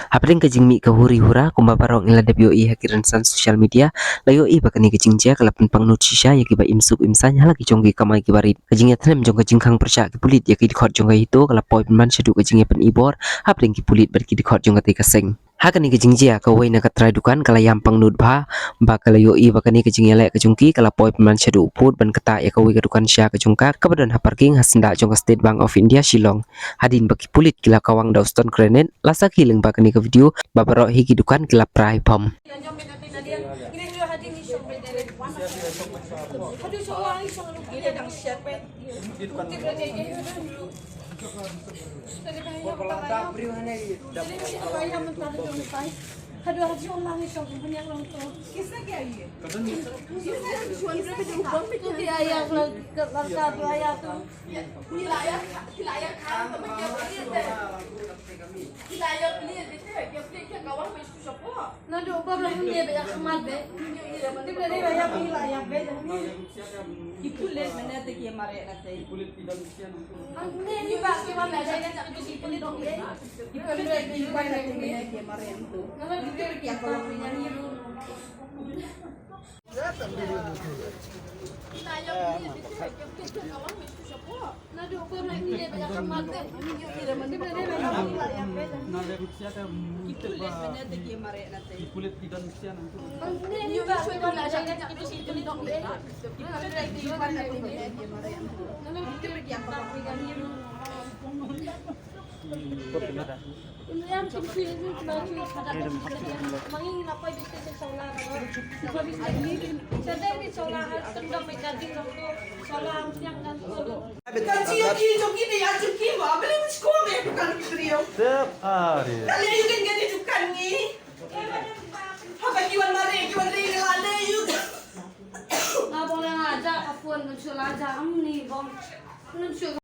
Hapring kajing mi kahuri hura kumba barong ila WI hakiran san social media layo I bakani kajing jia kalapan pang nutsisya ya kiba imsuk imsan hala kijong ki kamai kibarit kajing yatrem jong kajing kang persya ki pulit ya ki dikhot jong itu kalapoi penman sedu kajing ya pen ibor hapring ki pulit ber ki dikhot jong kati kaseng hakani kajing jia kawai na katrai dukan kala yampang nudbha bakalayo I bakani kajing yalek kajungki kalapoi penman sedu put ban kata ya kawai kadukan sya kajungka kabadan haparking hasenda jong State Bank of India Shillong hadin baki pulit kila kawang dauston krenet lasa kiling bakani ke video babarok higi dukan kila prai pom Aduh, hati orang ni shopping punya orang tu. Kisah क्या ये? किसने जुआन पे तो क्या ayah लड़का तो ayah तो खिलाया खान तो मैं क्या बनी है? खिलाया बनी है क्या kawan mesti siapa? Nanti ubah belakang dia banyak kemat deh. Nanti beli banyak khilaya beda ni. Ipulet mana tu kia mare nanti. Ipulet tidak mesti nanti. Ni bak kewan ada yang tak tu ipulet dong dia. Ipulet ni bukan nanti mana kia mare tu. Nanti dia kia kawan punya ni lu. Khilaya beli dia kawan mesti siapa? Nanti ubah belakang dia banyak kemat deh. Nanti beli banyak khilaya beda. Ipulet mana tu kia mare nanti. Ipulet tidak mesti nanti. Ni bak kewan ada yang tak tu ipulet dong dia. Ipulet ni bukan nanti mana kia mare tu. Nanti dia kia kawan punya ni lu. Yang kecil itu baju ada mangi lapai bisnis solar kalau bisa ini sedang di solar tendang mengganti waktu solar yang dan kaji yang gini ya cuki mah beli sekolah ya bukan trio setiap hari kalian juga gini dukan ni apa kiwan mare lale juga boleh ngajak apun nusul aja ni bom nusul